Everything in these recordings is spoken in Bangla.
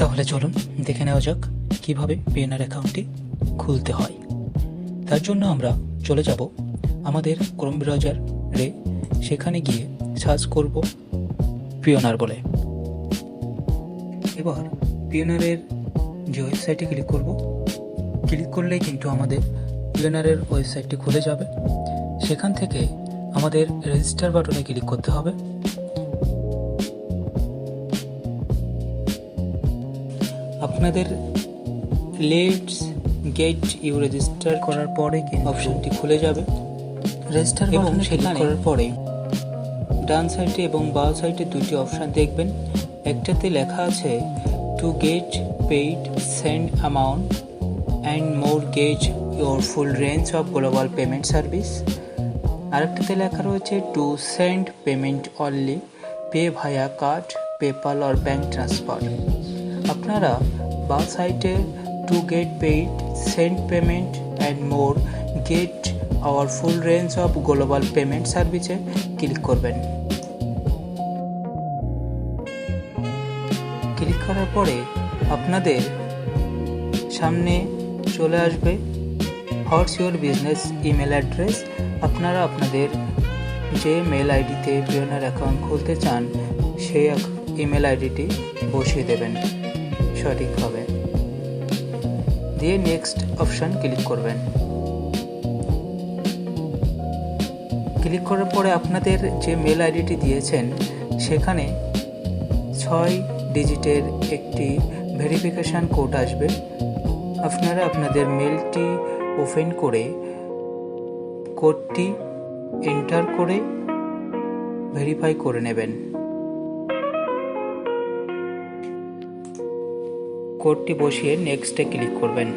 তাহলে চলুন দেখে নেওয়া যাক কিভাবে পিএনআর অ্যাকাউন্টটি খুলতে হয়। তার জন্য আমরা চলে যাব আমাদের ক্রোম ব্রাউজারে, সেখানে গিয়ে সার্চ করব পিএনআর বলে। এবার পিএনআরের যে ওয়েবসাইটে ক্লিক করব, ক্লিক করলেই কিন্তু আমাদের পিএনআরের ওয়েবসাইটটি খুলে যাবে। সেখান থেকে আমাদের রেজিস্টার বাটনে ক্লিক করতে হবে। আপনাদের লেটস গেট ইউ রেজিস্টার করার পরে অপশনটি খুলে যাবে। রেজিস্টার এবং সেখানে করার পরে ডান সাইডে এবং বাঁ সাইডে দুটি অপশন দেখবেন। একটাতে লেখা আছে to get paid send amount and mortgage your full range of global payment service. আরেকটাতে লেখা রয়েছে to send payment only, pay via card, PayPal or bank transfer. আপনারা বাঁ সাইডে to get paid send payment and more get our full range of global payment সার্ভিসে ক্লিক করবেন। ক্লিক করার পরে আপনাদের সামনে চলে আসবে what's your business email address. আপনারা আপনাদের যে মেল আইডিতে পিএনআর অ্যাকাউন্ট খুলতে চান সেই ইমেল আইডিটি বসিয়ে দেবেন সঠিকভাবে, দিয়ে নেক্সট অপশন ক্লিক করবেন। ক্লিক করার পরে আপনাদের যে মেল আইডিটি দিয়েছেন সেখানে 6 ডিজিটের একটি ভেরিফিকেশান কোড আসবে। আপনারা আপনাদের মেলটি ওপেন করে কোডটি এন্টার করে ভেরিফাই করে নেবেন। কোডটি বসিয়ে নেক্সটে ক্লিক করবেন।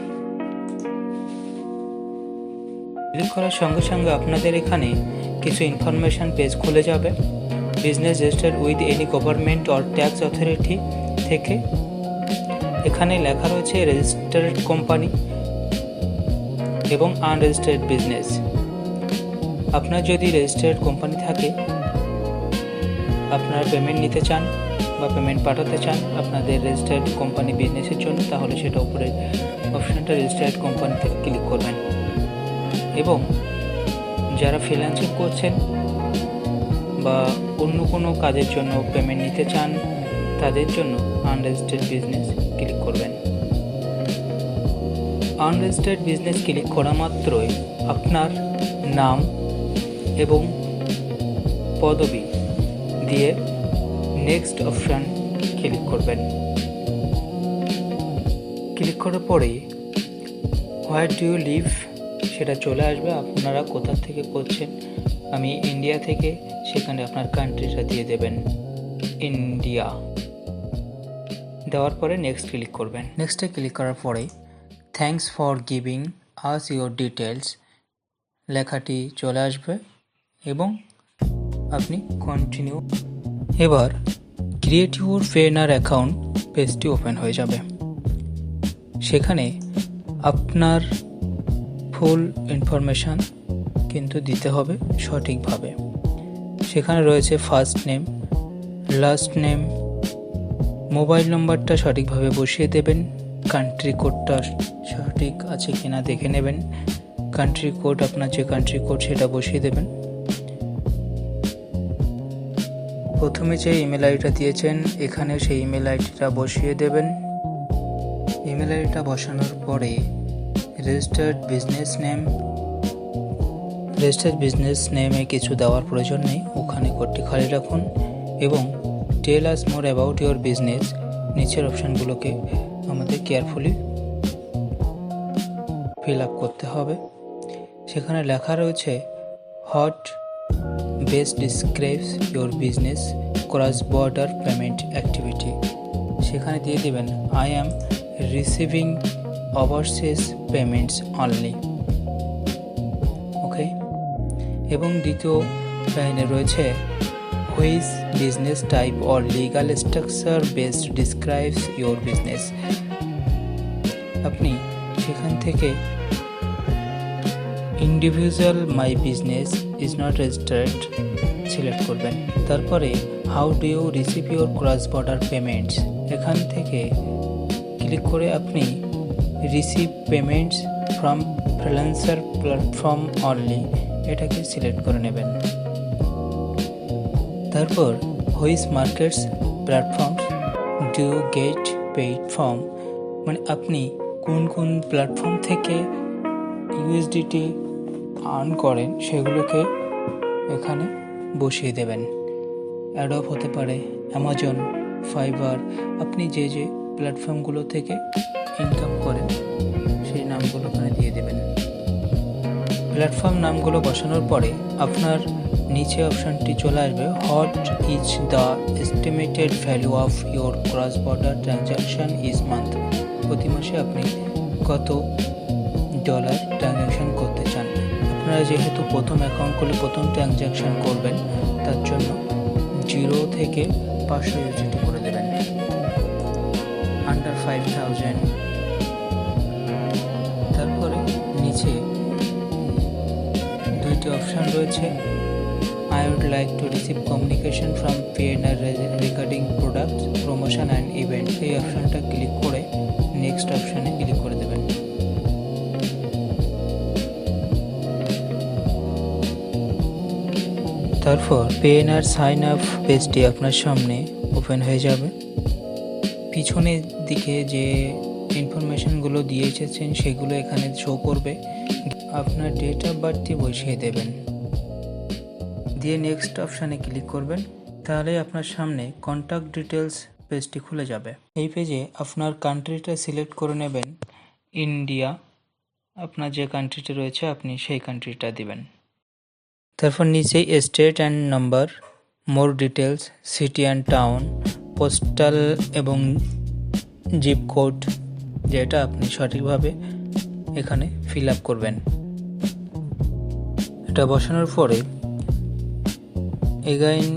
ক্লিক করার সঙ্গে সঙ্গে আপনাদের এখানে কিছু ইনফরমেশন পেজ খুলে যাবে। Business registered with any government or tax authority থেকে এখানে লেখা রয়েছে রেজিস্টার্ড কোম্পানি এবং আনরেজিস্টার্ড বিজনেস। আপনার যদি রেজিস্টার্ড কোম্পানি থাকে, আপনারা পেমেন্ট নিতে চান বা পেমেন্ট পাঠাতে চান আপনাদের রেজিস্টার্ড কোম্পানি বিজনেসের জন্য, তাহলে সেটা উপরে অপশানটা রেজিস্টার্ড কোম্পানি থেকে ক্লিক করবেন। এবং যারা ফ্রিল্যান্সিং করছেন বা অন্য কোনো কাজের জন্য পেমেন্ট নিতে চান তাদের জন্য আনরেজিস্টার্ড বিজনেস ক্লিক করবেন। আনরেজিস্টার্ড বিজনেস ক্লিক করা মাত্রই আপনার নাম এবং পদবি দিয়ে নেক্সট অপশান ক্লিক করবেন। ক্লিক করার পরে হোয়ার ডু ইউ লিভ সেটা চলে আসবে। আপনারা কোথা থেকে করছেন, আমি ইন্ডিয়া থেকে, সেখানে আপনার কান্ট্রিটা দিয়ে দেবেন ইন্ডিয়া। দেওয়ার পরে নেক্সট ক্লিক করবেন। নেক্সটে ক্লিক করার পরে thanks for giving us your details লেখাটি চলে আসবে এবং আপনি কন্টিনিউ। এবার ক্রিয়েট ইউর পিএনআর অ্যাকাউন্ট পেজটি ওপেন হয়ে যাবে। সেখানে আপনার ফুল ইনফরমেশান কিন্তু দিতে হবে সঠিকভাবে। সেখানে রয়েছে first name, last name, mobile নম্বরটা সঠিকভাবে বসিয়ে দেবেন, কান্ট্রি কোডটা সঠিক আছে কিনা দেখে নেবেন, কান্ট্রি কোড আপনার যে কান্ট্রি কোড সেটা বসিয়ে দেবেন। প্রথমে যে ইমেল আইডিটা দিয়েছেন এখানেও সেই ইমেল আইডিটা বসিয়ে দেবেন। ইমেল আইডিটা বসানোর পরে রেজিস্টার্ড বিজনেস নেমে কিছু দেওয়ার প্রয়োজন নেই, ওখানে কোডটি খালি রাখুন। এবং টেল আস মোর অ্যাবাউট ইউর বিজনেস নিচের অপশানগুলোকে আমাদের কেয়ারফুলি ফিল আপ করতে হবে। সেখানে লেখা রয়েছে what best describes your business cross border payment activity, সেখানে দিয়ে দেবেন I am receiving overseas payments only. Okay. এবং দ্বিতীয় লাইনে রয়েছে which business type or legal structure best describes your business. আপনি সেখান থেকে individual my business is not registered select করবেন। তারপরে how do you receive your cross border payments, এখান থেকে ক্লিক করে আপনি receive payments from freelancer platform only এটাকে সিলেক্ট করে নেবেন। তারপর which markets platforms do you get paid from, মানে আপনি কোন কোন প্ল্যাটফর্ম থেকে ইউএসডিটি আর্ন করেন সেগুলোকে এখানে বসিয়ে দেবেন। অ্যাডপ হতে পারে, অ্যামাজন, ফাইবার, আপনি যে যে প্ল্যাটফর্মগুলো থেকে ইনকাম করেন সেই নামগুলো এখানে দিয়ে দেবেন। প্ল্যাটফর্ম নামগুলো বসানোর পরে আপনার নিচে অপশানটি চলে আসবে, what is the estimated value of your cross border transaction is month, প্রতি মাসে আপনি কত ডলার ট্রানজ্যাকশন করতে চান। আপনারা যেহেতু প্রথম অ্যাকাউন্ট খুলে প্রথম ট্রানজ্যাকশন করবেন তার জন্য 0 থেকে 500 ইউএসডি করে দেবেন, আন্ডার 5000। তারপরে নিচে দুইটি অপশান রয়েছে, I would like to receive communication from PNR regarding products promotion and event, এই অপশানটা ক্লিক করে নেক্সট অপশানে ক্লিক করে দেবেন। তারপর পিএনআর সাইন আপ পেজটি আপনার সামনে ওপেন হয়ে যাবে। পিছনের দিকে যে ইনফরমেশনগুলো দিয়ে এসেছেন সেগুলো এখানে শো করবে, আপনার ডেট অফ বার্থটি বসিয়ে দেবেন, দিয়ে নেক্সট অপশানে ক্লিক করবেন। তাহলে আপনার সামনে কন্ট্যাক্ট ডিটেলস পেজটি খুলে যাবে। এই পেজে আপনার কান্ট্রিটা সিলেক্ট করে নেবেন, ইন্ডিয়া, আপনার যে কান্ট্রিটা রয়েছে আপনি সেই কান্ট্রিটা দিবেন। তারপর নিচে state and number, more details, city and town, postal এবং জিপ কোড, যেটা আপনি সঠিকভাবে এখানে ফিল আপ করবেন। এটা বসানোর পরে এগেইন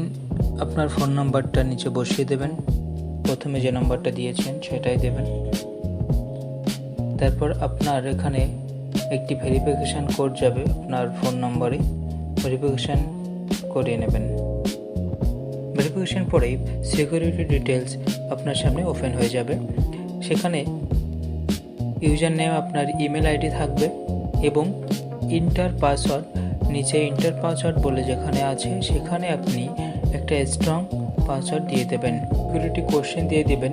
আপনার ফোন নাম্বারটা নিচে বসিয়ে দেবেন, প্রথমে যে নাম্বারটা দিয়েছেন সেটাই দেবেন। তারপর আপনার এখানে একটি ভেরিফিকেশান কোড যাবে আপনার ফোন নম্বরে, ভেরিফিকেশান করিয়ে নেবেন। ভেরিফিকেশান পরেই সিকিউরিটি ডিটেলস আপনার সামনে ওপেন হয়ে যাবে। সেখানে ইউজার নেম আপনার ইমেল আইডি থাকবে এবং ইন্টার পাসওয়ার্ড, নিচে ইন্টার পাসওয়ার্ড বলে যেখানে আছে সেখানে আপনি একটা স্ট্রং পাসওয়ার্ড দিয়ে দেবেন। সিকিউরিটি কোশ্চেন দিয়ে দেবেন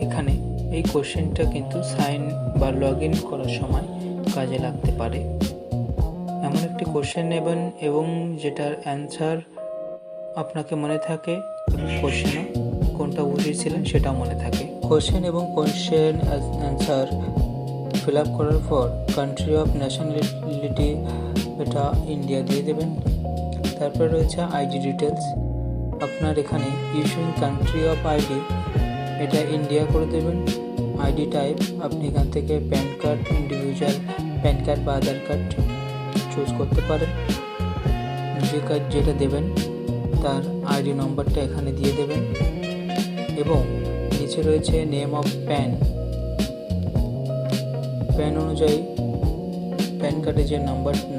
এখানে। এই কোশ্চেনটা কিন্তু সাইন বা লগ ইন করার সময় কাজে লাগতে পারে। এমন একটি কোশ্চেন নেবেন এবং যেটার অ্যান্সার আপনাকে মনে থাকে এবং কোশ্চেনও কোনটা বুঝিয়েছিলেন সেটাও মনে থাকে। কোশ্চেন এবং কোশ্চেন অ্যান্সার ফিল আপ করার পর কান্ট্রি অফ ন্যাশনালিটি এটা ইন্ডিয়া দিয়ে দেবেন। তারপর রয়েছে আইডি ডিটেলস, আপনার এখানে ইস্যুইং কান্ট্রি অফ আইডি এটা ইন্ডিয়া করে দেবেন। আইডি টাইপ আপনি এখান থেকে pan card, individual pan card বা আধার কার্ড চুজ করতে পারেন। যে কার্ড যেটা দেবেন তার আইডি নম্বরটা এখানে দিয়ে দেবেন এবং নিচে রয়েছে নেম অফ প্যান, প্যান অনুযায়ী প্যান কার্ডে যে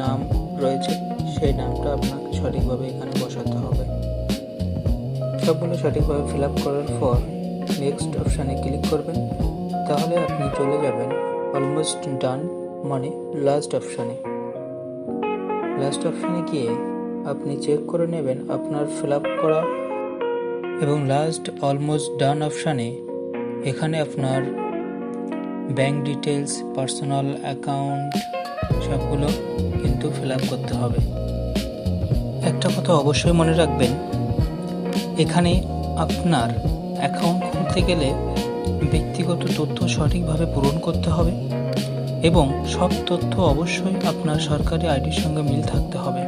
নাম রয়েছে সেই নামটা আপনাকে সঠিকভাবে এখানে বসাতে হবে। সবগুলো সঠিকভাবে ফিল আপ করার পর নেক্সট অপশানে ক্লিক করবেন। তাহলে আপনি চলে যাবেন অলমোস্ট ডান মানে লাস্ট অপশানে। লাস্ট অপশানে গিয়ে আপনি চেক করে নেবেন আপনার ফিল আপ করা এবং লাস্ট অলমোস্ট ডান অপশানে এখানে আপনার ব্যাঙ্ক ডিটেলস, পার্সোনাল অ্যাকাউন্ট সবগুলো কিন্তু ফিল আপ করতে হবে। একটা কথা অবশ্যই মনে রাখবেন, এখানে আপনার অ্যাকাউন্ট খুলতে গেলে ব্যক্তিগত তথ্য সঠিকভাবে পূরণ করতে হবে এবং সব তথ্য অবশ্যই আপনার সরকারি আইডির সঙ্গে মিল থাকতে হবে।